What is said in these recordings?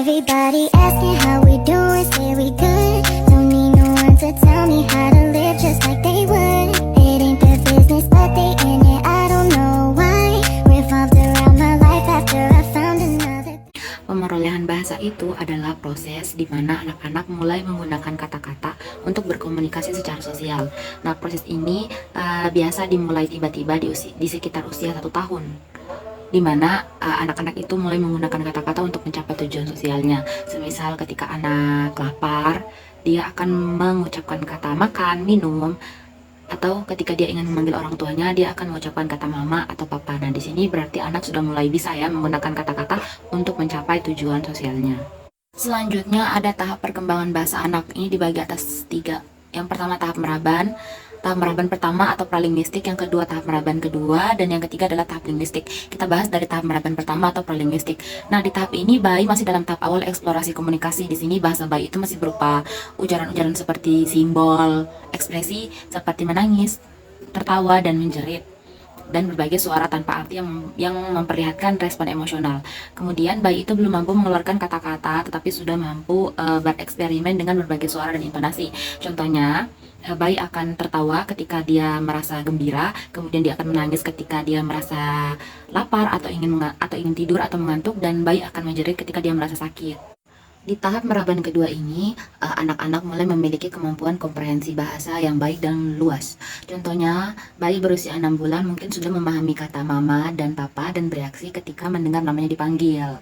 Everybody asking how we doing, say we good. Don't need no one to tell me how to live just like they would. It ain't their business, but they in it, I don't know why. Revolved around my life after I found another. Pemerolehan bahasa itu adalah proses di mana anak-anak mulai menggunakan kata-kata untuk berkomunikasi secara sosial. Nah, proses ini biasa dimulai tiba-tiba di sekitar usia 1 tahun, di mana anak-anak itu mulai menggunakan kata-kata untuk mencapai tujuan sosialnya. Semisal ketika anak lapar, dia akan mengucapkan kata makan, minum, atau ketika dia ingin memanggil orang tuanya, dia akan mengucapkan kata mama atau papa. Nah, di sini berarti anak sudah mulai bisa ya menggunakan kata-kata untuk mencapai tujuan sosialnya. Selanjutnya ada tahap perkembangan bahasa anak. Ini dibagi atas 3. Yang pertama tahap meraban pertama atau pralinguistik, yang kedua tahap meraban kedua, dan yang ketiga adalah tahap linguistik. Kita bahas dari tahap meraban pertama atau pralinguistik. Nah, di tahap ini bayi masih dalam tahap awal eksplorasi komunikasi. Di sini bahasa bayi itu masih berupa ujaran-ujaran seperti simbol, ekspresi seperti menangis, tertawa, dan menjerit, dan berbagai suara tanpa arti yang memperlihatkan respon emosional. Kemudian bayi itu belum mampu mengeluarkan kata-kata, tetapi sudah mampu bereksperimen dengan berbagai suara dan intonasi. Contohnya, bayi akan tertawa ketika dia merasa gembira, kemudian dia akan menangis ketika dia merasa lapar atau ingin tidur atau mengantuk, dan bayi akan menjerit ketika dia merasa sakit. Di tahap meraban kedua ini, anak-anak mulai memiliki kemampuan komprehensi bahasa yang baik dan luas. Contohnya, bayi berusia 6 bulan mungkin sudah memahami kata mama dan papa dan bereaksi ketika mendengar namanya dipanggil.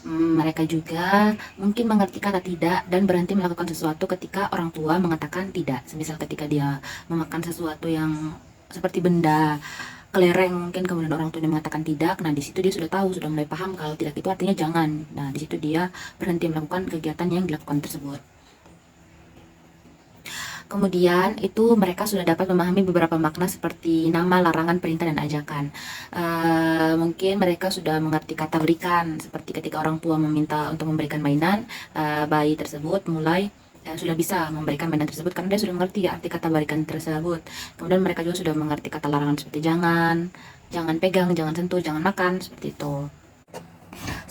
Mereka juga mungkin mengerti kata tidak dan berhenti melakukan sesuatu ketika orang tua mengatakan tidak. Semisal ketika dia memakan sesuatu yang seperti benda kelereng, mungkin kemudian orang tuanya mengatakan tidak. Nah, di situ dia sudah tahu, sudah mulai paham kalau tidak itu artinya jangan. Nah, di situ dia berhenti melakukan kegiatan yang dilakukan tersebut. Kemudian itu mereka sudah dapat memahami beberapa makna seperti nama, larangan, perintah, dan ajakan. Mungkin mereka sudah mengerti kata berikan, seperti ketika orang tua meminta untuk memberikan mainan, bayi tersebut mulai sudah bisa memberikan mainan tersebut karena dia sudah mengerti arti kata berikan tersebut. Kemudian mereka juga sudah mengerti kata larangan seperti jangan pegang, jangan sentuh, jangan makan, seperti itu.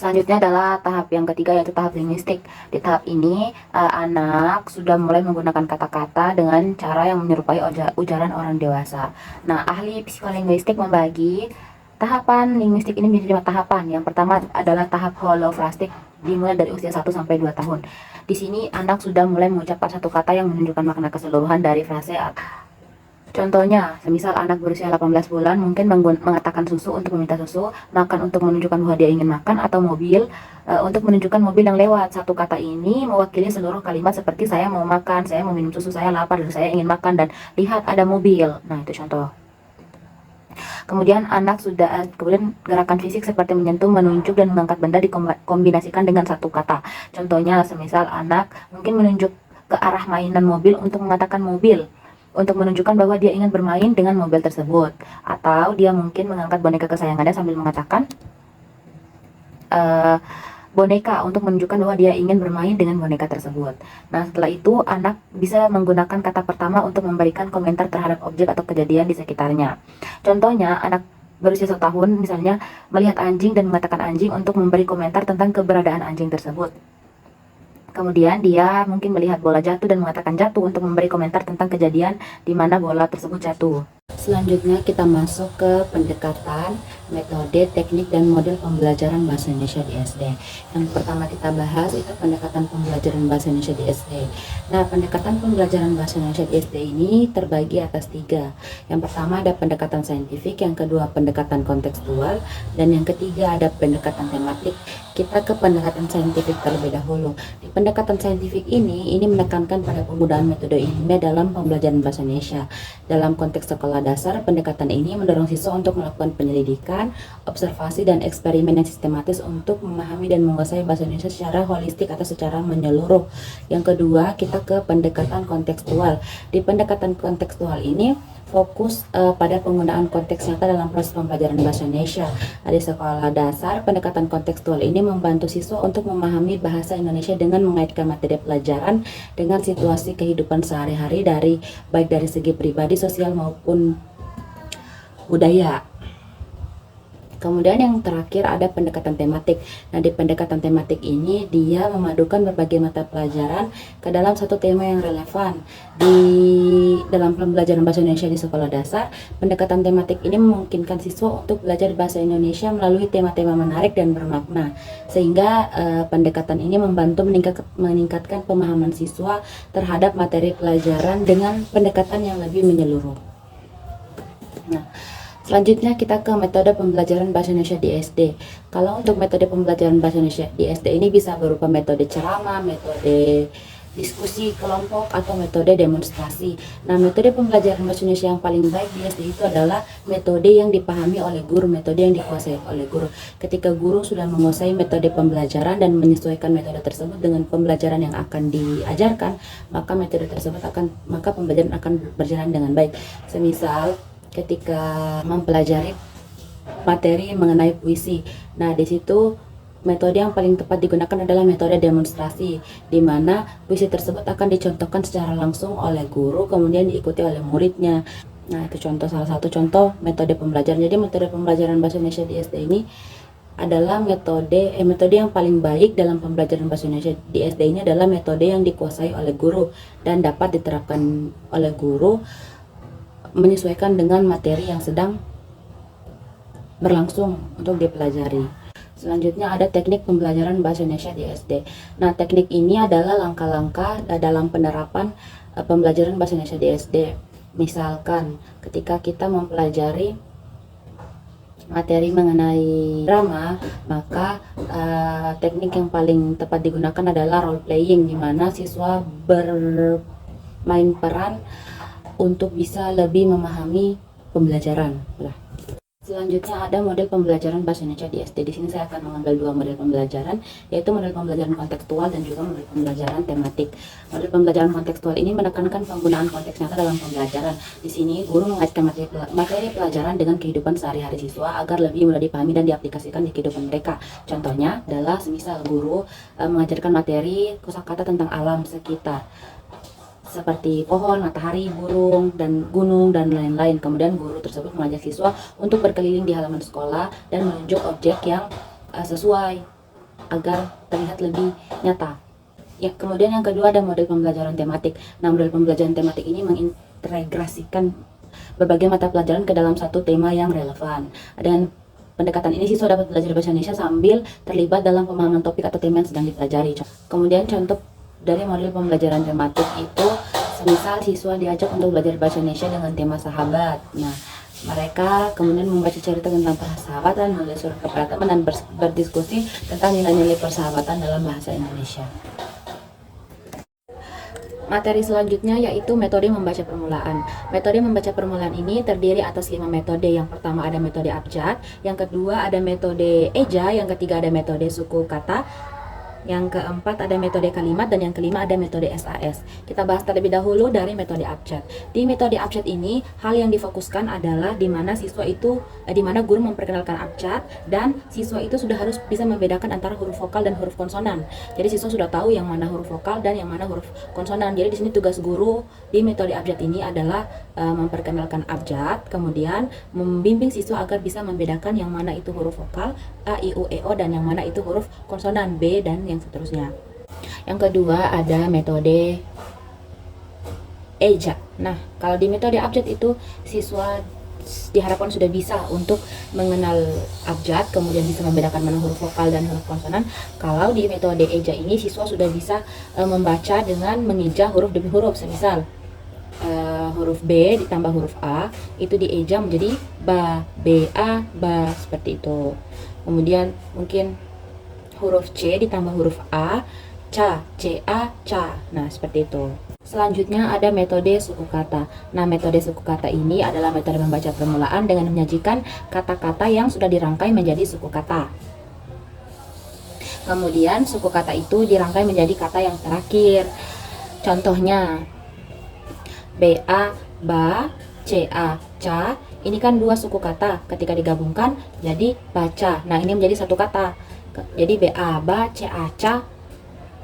Selanjutnya adalah tahap yang ketiga, yaitu tahap linguistik. Di tahap ini anak sudah mulai menggunakan kata-kata dengan cara yang menyerupai ujaran orang dewasa. Nah, ahli psikolinguistik membagi tahapan linguistik ini menjadi 5 tahapan. Yang pertama adalah tahap holofrastik, dimulai dari usia 1 sampai 2 tahun. Di sini anak sudah mulai mengucapkan satu kata yang menunjukkan makna keseluruhan dari frase. Contohnya, semisal anak berusia 18 bulan mungkin mengatakan susu untuk meminta susu, makan untuk menunjukkan bahwa dia ingin makan, atau mobil untuk menunjukkan mobil yang lewat. Satu kata ini mewakili seluruh kalimat seperti saya mau makan, saya mau minum susu, saya lapar, dan saya ingin makan, dan lihat ada mobil. Nah, itu contoh. Kemudian kemudian gerakan fisik seperti menyentuh, menunjuk, dan mengangkat benda dikombinasikan dengan satu kata. Contohnya, semisal anak mungkin menunjuk ke arah mainan mobil untuk mengatakan mobil, untuk menunjukkan bahwa dia ingin bermain dengan mobil tersebut. Atau dia mungkin mengangkat boneka kesayangannya sambil mengatakan boneka, untuk menunjukkan bahwa dia ingin bermain dengan boneka tersebut. Nah, setelah itu anak bisa menggunakan kata pertama untuk memberikan komentar terhadap objek atau kejadian di sekitarnya. Contohnya, anak berusia 1 tahun misalnya melihat anjing dan mengatakan anjing untuk memberi komentar tentang keberadaan anjing tersebut. Kemudian dia mungkin melihat bola jatuh dan mengatakan jatuh untuk memberi komentar tentang kejadian di mana bola tersebut jatuh. Selanjutnya kita masuk ke pendekatan, metode, teknik, dan model pembelajaran bahasa Indonesia di SD. Yang pertama kita bahas itu pendekatan pembelajaran bahasa Indonesia di SD. Nah, pendekatan pembelajaran bahasa Indonesia di SD ini terbagi atas 3. Yang pertama ada pendekatan saintifik, yang kedua pendekatan kontekstual, dan yang ketiga ada pendekatan tematik. Kita ke pendekatan saintifik terlebih dahulu. Di pendekatan saintifik ini menekankan pada penggunaan metode ilmiah dalam pembelajaran bahasa Indonesia. Dalam konteks sekolah dasar, pendekatan ini mendorong siswa untuk melakukan penyelidikan, observasi, dan eksperimen yang sistematis untuk memahami dan menguasai bahasa Indonesia secara holistik atau secara menyeluruh. Yang kedua, kita ke pendekatan kontekstual. Di pendekatan kontekstual ini fokus pada penggunaan konteks nyata dalam proses pembelajaran bahasa Indonesia. Di sekolah dasar, pendekatan kontekstual ini membantu siswa untuk memahami bahasa Indonesia dengan mengaitkan materi pelajaran dengan situasi kehidupan sehari-hari baik dari segi pribadi, sosial, maupun budaya. Kemudian yang terakhir ada pendekatan tematik. Nah, di pendekatan tematik ini dia memadukan berbagai mata pelajaran ke dalam satu tema yang relevan. Di dalam pembelajaran bahasa Indonesia di sekolah dasar, pendekatan tematik ini memungkinkan siswa untuk belajar bahasa Indonesia melalui tema-tema menarik dan bermakna. Sehingga pendekatan ini membantu meningkatkan pemahaman siswa terhadap materi pelajaran dengan pendekatan yang lebih menyeluruh. Nah, selanjutnya kita ke metode pembelajaran bahasa Indonesia di SD. Kalau untuk metode pembelajaran bahasa Indonesia di SD ini bisa berupa metode ceramah, metode diskusi kelompok, atau metode demonstrasi. Nah, metode pembelajaran bahasa Indonesia yang paling baik di SD itu adalah metode yang dipahami oleh guru, metode yang dikuasai oleh guru. Ketika guru sudah menguasai metode pembelajaran dan menyesuaikan metode tersebut dengan pembelajaran yang akan diajarkan, maka pembelajaran akan berjalan dengan baik. Semisal ketika mempelajari materi mengenai puisi. Nah, di situ metode yang paling tepat digunakan adalah metode demonstrasi, di mana puisi tersebut akan dicontohkan secara langsung oleh guru, kemudian diikuti oleh muridnya. Nah, itu salah satu contoh metode pembelajaran. Jadi metode pembelajaran bahasa Indonesia di SD ini adalah metode yang paling baik dalam pembelajaran bahasa Indonesia di SD ini adalah metode yang dikuasai oleh guru dan dapat diterapkan oleh guru menyesuaikan dengan materi yang sedang berlangsung untuk dipelajari. Selanjutnya ada teknik pembelajaran bahasa Indonesia di SD. Nah, teknik ini adalah langkah-langkah dalam penerapan pembelajaran bahasa Indonesia di SD. Misalkan ketika kita mempelajari materi mengenai drama, maka teknik yang paling tepat digunakan adalah role playing, di mana siswa bermain peran untuk bisa lebih memahami pembelajaran. Selanjutnya ada model pembelajaran bahasa Indonesia di SD. Di sini saya akan mengambil dua model pembelajaran, yaitu model pembelajaran kontekstual dan juga model pembelajaran tematik. Model pembelajaran kontekstual ini menekankan penggunaan konteks nyata dalam pembelajaran. Di sini guru mengaitkan materi pelajaran dengan kehidupan sehari-hari siswa agar lebih mudah dipahami dan diaplikasikan di kehidupan mereka. Contohnya adalah semisal guru mengajarkan materi kosakata tentang alam sekitar, seperti pohon, matahari, burung, dan gunung, dan lain-lain. Kemudian guru tersebut mengajak siswa untuk berkeliling di halaman sekolah dan menunjuk objek yang sesuai agar terlihat lebih nyata. Ya, kemudian yang kedua ada model pembelajaran tematik. Nah, model pembelajaran tematik ini mengintegrasikan berbagai mata pelajaran ke dalam satu tema yang relevan. Dan pendekatan ini siswa dapat belajar bahasa Indonesia sambil terlibat dalam pemahaman topik atau tema yang sedang dipelajari. Kemudian contoh dari model pembelajaran tematik itu, semisal siswa diajak untuk belajar bahasa Indonesia dengan tema sahabat. Nah, mereka kemudian membaca cerita tentang persahabatan, menulis surat kepada teman, dan berdiskusi tentang nilai-nilai persahabatan dalam bahasa Indonesia. Materi selanjutnya yaitu metode membaca permulaan. Metode membaca permulaan ini terdiri atas 5 metode. Yang pertama ada metode abjad, yang kedua ada metode eja, yang ketiga ada metode suku kata, yang keempat ada metode kalimat, dan yang kelima ada metode SAS. Kita bahas terlebih dahulu dari metode abjad. Di metode abjad ini, hal yang difokuskan adalah di mana guru memperkenalkan abjad, dan siswa itu sudah harus bisa membedakan antara huruf vokal dan huruf konsonan. Jadi siswa sudah tahu yang mana huruf vokal dan yang mana huruf konsonan. Jadi di sini tugas guru di metode abjad ini adalah memperkenalkan abjad, kemudian membimbing siswa agar bisa membedakan yang mana itu huruf vokal A, I, U, E, O, dan yang mana itu huruf konsonan B, dan yang seterusnya. Yang kedua ada metode eja. Nah, kalau di metode abjad itu siswa diharapkan sudah bisa untuk mengenal abjad, kemudian bisa membedakan mana huruf vokal dan huruf konsonan. Kalau di metode eja ini siswa sudah bisa membaca dengan mengeja huruf demi huruf. Semisal huruf B ditambah huruf A itu dieja menjadi ba, B, A, ba, seperti itu. Kemudian mungkin huruf C ditambah huruf A, ca, C, A, ca. Nah, seperti itu. Selanjutnya ada metode suku kata. Nah, metode suku kata ini adalah metode membaca permulaan dengan menyajikan kata-kata yang sudah dirangkai menjadi suku kata. Kemudian suku kata itu dirangkai menjadi kata yang terakhir. Contohnya BA, ba, CA, ca. Ini kan dua suku kata, ketika digabungkan jadi baca. Nah, ini menjadi satu kata. Jadi BA, ba, CA, ca.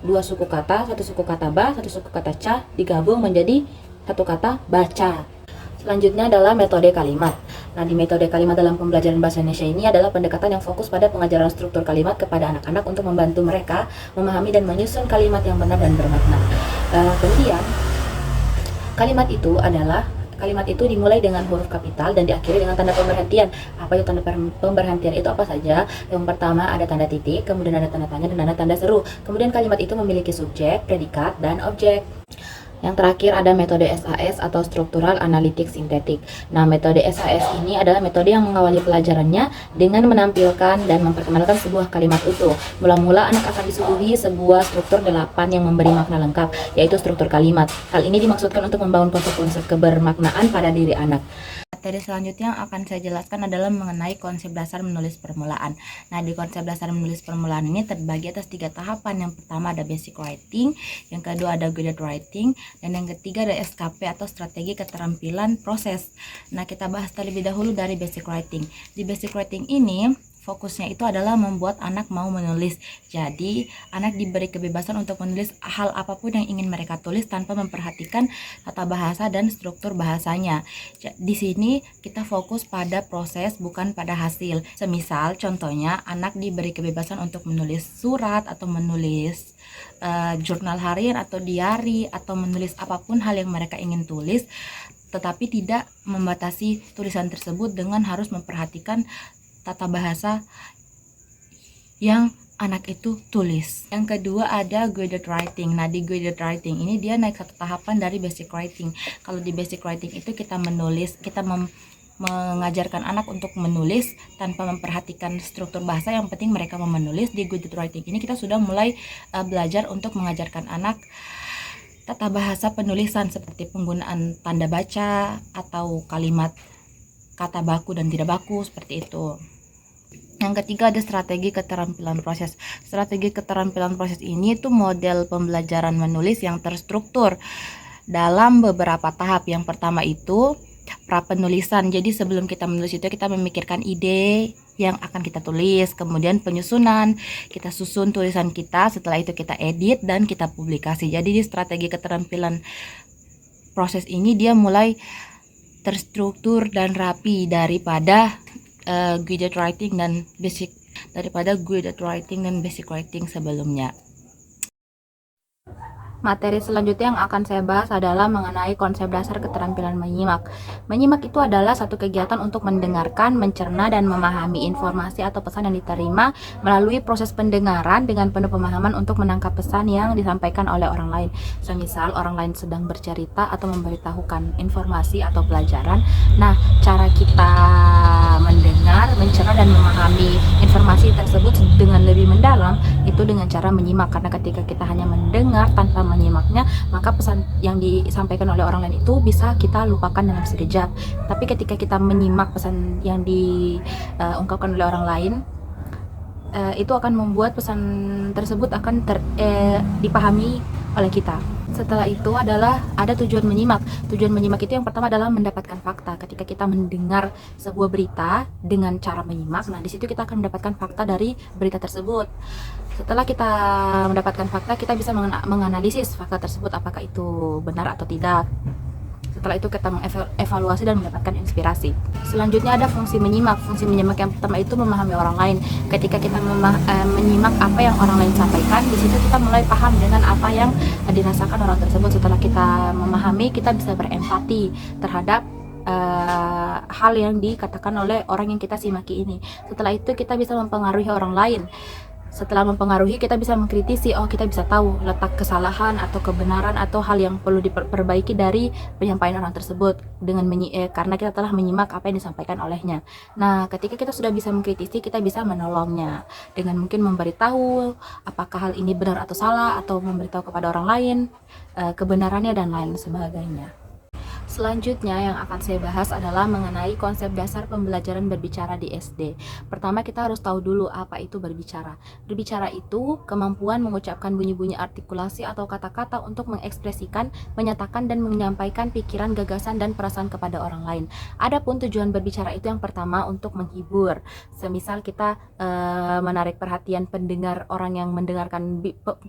Dua suku kata, satu suku kata ba, satu suku kata ca, digabung menjadi satu kata baca. Selanjutnya adalah metode kalimat. Nah, di metode kalimat dalam pembelajaran bahasa Indonesia ini adalah pendekatan yang fokus pada pengajaran struktur kalimat kepada anak-anak untuk membantu mereka memahami dan menyusun kalimat yang benar dan bermakna. Kemudian, Kalimat itu dimulai dengan huruf kapital dan diakhiri dengan tanda pemberhentian. Apa itu tanda pemberhentian itu apa saja? Yang pertama ada tanda titik, kemudian ada tanda tanya dan ada tanda seru. Kemudian kalimat itu memiliki subjek, predikat, dan objek. Yang terakhir ada metode SAS atau Structural Analytic Synthetic. Nah, metode SAS ini adalah metode yang mengawali pelajarannya dengan menampilkan dan memperkenalkan sebuah kalimat utuh. Mula-mula anak akan disuguhi sebuah struktur 8 yang memberi makna lengkap, yaitu struktur kalimat. Hal ini dimaksudkan untuk membangun konsep-konsep kebermaknaan pada diri anak. Materi selanjutnya yang akan saya jelaskan adalah mengenai konsep dasar menulis permulaan. Nah, di konsep dasar menulis permulaan ini terbagi atas 3 tahapan. Yang pertama ada basic writing, yang kedua ada guided writing, dan yang ketiga ada SKP atau strategi keterampilan proses. Nah, kita bahas terlebih dahulu dari basic writing. Di basic writing ini fokusnya itu adalah membuat anak mau menulis. Jadi, anak diberi kebebasan untuk menulis hal apapun yang ingin mereka tulis tanpa memperhatikan tata bahasa dan struktur bahasanya. Di sini kita fokus pada proses bukan pada hasil. Semisal contohnya anak diberi kebebasan untuk menulis surat atau menulis jurnal harian atau diary atau menulis apapun hal yang mereka ingin tulis, tetapi tidak membatasi tulisan tersebut dengan harus memperhatikan tata bahasa yang anak itu tulis. Yang kedua ada guided writing. Nah, di guided writing ini dia naik satu tahapan dari basic writing. Kalau di basic writing itu kita mengajarkan anak untuk menulis tanpa memperhatikan struktur bahasa, yang penting mereka mau menulis. Di guided writing ini kita sudah mulai belajar untuk mengajarkan anak tata bahasa penulisan seperti penggunaan tanda baca atau kalimat kata baku dan tidak baku seperti itu. Yang ketiga ada strategi keterampilan proses. Strategi keterampilan proses ini itu model pembelajaran menulis yang terstruktur dalam beberapa tahap. Yang pertama itu pra penulisan. Jadi sebelum kita menulis itu kita memikirkan ide yang akan kita tulis, kemudian penyusunan, kita susun tulisan kita, setelah itu kita edit dan kita publikasi. Jadi di strategi keterampilan proses ini dia mulai terstruktur dan rapi daripada guided writing dan basic writing sebelumnya. Materi selanjutnya yang akan saya bahas adalah mengenai konsep dasar keterampilan menyimak. Menyimak itu adalah satu kegiatan untuk mendengarkan, mencerna, dan memahami informasi atau pesan yang diterima melalui proses pendengaran dengan penuh pemahaman untuk menangkap pesan yang disampaikan oleh orang lain. Semisal orang lain sedang bercerita atau memberitahukan informasi atau pelajaran. Nah, cara kita mendengar, mencerna, dan memahami informasi tersebut dengan lebih mendalam itu dengan cara menyimak, karena ketika kita hanya mendengar tanpa menyimaknya, maka pesan yang disampaikan oleh orang lain itu bisa kita lupakan dalam sekejap. Tapi ketika kita menyimak pesan yang diungkapkan oleh orang lain, itu akan membuat pesan tersebut akan dipahami oleh kita. Setelah itu adalah ada tujuan menyimak. Tujuan menyimak itu yang pertama adalah mendapatkan fakta. Ketika kita mendengar sebuah berita dengan cara menyimak, nah di situ kita akan mendapatkan fakta dari berita tersebut. Setelah kita mendapatkan fakta, kita bisa menganalisis fakta tersebut apakah itu benar atau tidak. Setelah itu kita mengevaluasi dan mendapatkan inspirasi. Selanjutnya ada fungsi menyimak. Fungsi menyimak yang pertama itu memahami orang lain. Ketika kita menyimak apa yang orang lain sampaikan, di situ kita mulai paham dengan apa yang dirasakan orang tersebut. Setelah kita memahami, kita bisa berempati terhadap hal yang dikatakan oleh orang yang kita simaki ini. Setelah itu kita bisa mempengaruhi orang lain. Setelah mempengaruhi, kita bisa mengkritisi. Kita bisa tahu letak kesalahan atau kebenaran atau hal yang perlu diperbaiki dari penyampaian orang tersebut karena kita telah menyimak apa yang disampaikan olehnya. Nah, ketika kita sudah bisa mengkritisi, kita bisa menolongnya dengan mungkin memberitahu apakah hal ini benar atau salah, atau memberitahu kepada orang lain kebenarannya dan lain sebagainya. Selanjutnya yang akan saya bahas adalah mengenai konsep dasar pembelajaran berbicara di SD. Pertama, kita harus tahu dulu apa itu berbicara. Berbicara itu kemampuan mengucapkan bunyi-bunyi artikulasi atau kata-kata untuk mengekspresikan, menyatakan, dan menyampaikan pikiran, gagasan, dan perasaan kepada orang lain. Adapun tujuan berbicara itu yang pertama untuk menghibur. Semisal kita menarik perhatian pendengar, orang yang mendengarkan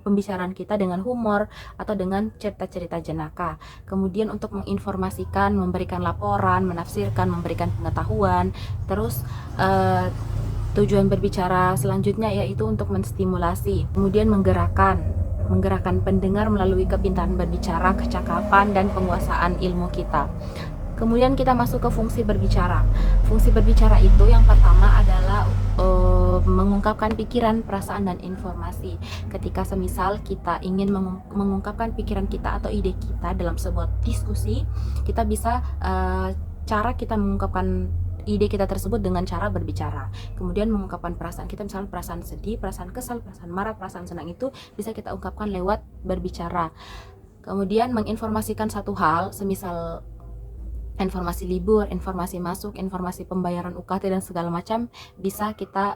pembicaraan kita dengan humor atau dengan cerita-cerita jenaka. Kemudian untuk menginformasikan menginformasikan, memberikan laporan, menafsirkan, memberikan pengetahuan. Terus tujuan berbicara selanjutnya yaitu untuk menstimulasi, kemudian menggerakkan pendengar melalui kepintaran berbicara, kecakapan, dan penguasaan ilmu kita. Kemudian kita masuk ke fungsi berbicara. Fungsi berbicara itu yang pertama adalah mengungkapkan pikiran, perasaan, dan informasi. Ketika semisal kita ingin mengungkapkan pikiran kita atau ide kita dalam sebuah diskusi, kita bisa cara kita mengungkapkan ide kita tersebut dengan cara berbicara. Kemudian mengungkapkan perasaan kita, misalnya perasaan sedih, perasaan kesal, perasaan marah, perasaan senang, itu bisa kita ungkapkan lewat berbicara. Kemudian menginformasikan satu hal, semisal informasi libur, informasi masuk, informasi pembayaran UKT dan segala macam, bisa kita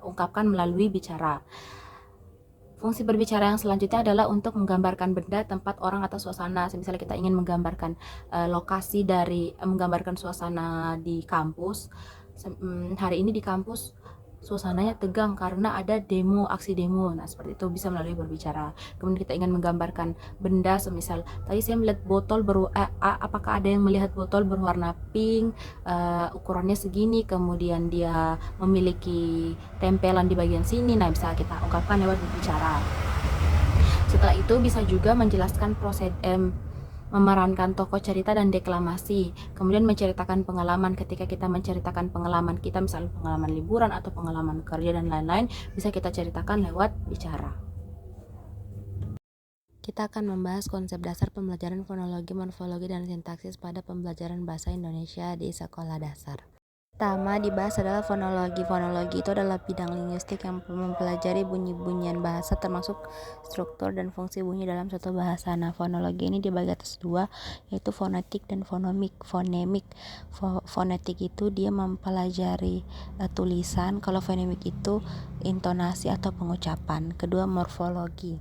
ungkapkan melalui bicara. Fungsi berbicara yang selanjutnya adalah untuk menggambarkan benda, tempat, orang, atau suasana. Misalnya kita ingin menggambarkan lokasi dari menggambarkan suasana di kampus. Hari ini di kampus suasananya tegang karena ada demo, aksi demo. Nah, seperti itu bisa melalui berbicara. Kemudian kita ingin menggambarkan benda, semisal tadi saya melihat botol apakah ada yang melihat botol berwarna pink, ukurannya segini, kemudian dia memiliki tempelan di bagian sini. Nah, bisa kita ungkapkan lewat berbicara. Setelah itu bisa juga menjelaskan memerankan tokoh cerita dan deklamasi, kemudian menceritakan pengalaman. Ketika kita menceritakan pengalaman kita, misalnya pengalaman liburan atau pengalaman kerja dan lain-lain, bisa kita ceritakan lewat bicara. Kita akan membahas konsep dasar pembelajaran fonologi, morfologi, dan sintaksis pada pembelajaran bahasa Indonesia di sekolah dasar. Pertama dibahas adalah fonologi. Fonologi itu adalah bidang linguistik yang mempelajari bunyi-bunyian bahasa, termasuk struktur dan fungsi bunyi dalam suatu bahasa. Nah, fonologi ini dibagi atas dua, yaitu fonetik dan fonemik. Fonetik itu dia mempelajari tulisan, kalau fonemik itu intonasi atau pengucapan. Kedua, morfologi.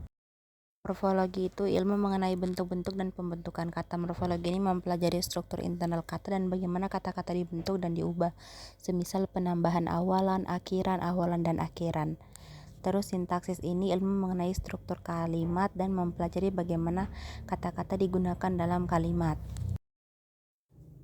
Morfologi itu ilmu mengenai bentuk-bentuk dan pembentukan kata. Morfologi ini mempelajari struktur internal kata dan bagaimana kata-kata dibentuk dan diubah, semisal penambahan awalan, dan akhiran. Terus sintaksis ini ilmu mengenai struktur kalimat dan mempelajari bagaimana kata-kata digunakan dalam kalimat.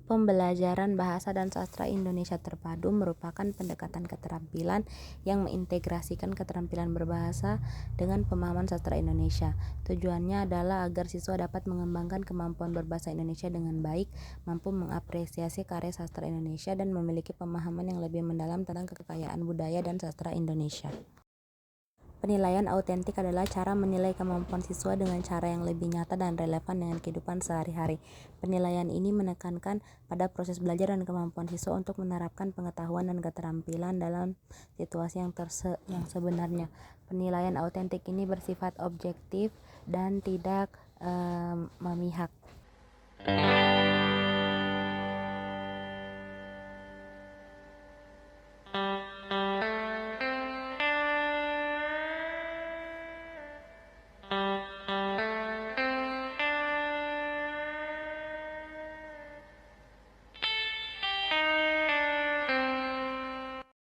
Pembelajaran bahasa dan sastra Indonesia terpadu merupakan pendekatan keterampilan yang mengintegrasikan keterampilan berbahasa dengan pemahaman sastra Indonesia. Tujuannya adalah agar siswa dapat mengembangkan kemampuan berbahasa Indonesia dengan baik, mampu mengapresiasi karya sastra Indonesia, dan memiliki pemahaman yang lebih mendalam tentang kekayaan budaya dan sastra Indonesia. Penilaian autentik adalah cara menilai kemampuan siswa dengan cara yang lebih nyata dan relevan dengan kehidupan sehari-hari. Penilaian ini menekankan pada proses belajar dan kemampuan siswa untuk menerapkan pengetahuan dan keterampilan dalam situasi yang sebenarnya. Penilaian autentik ini bersifat objektif dan tidak memihak.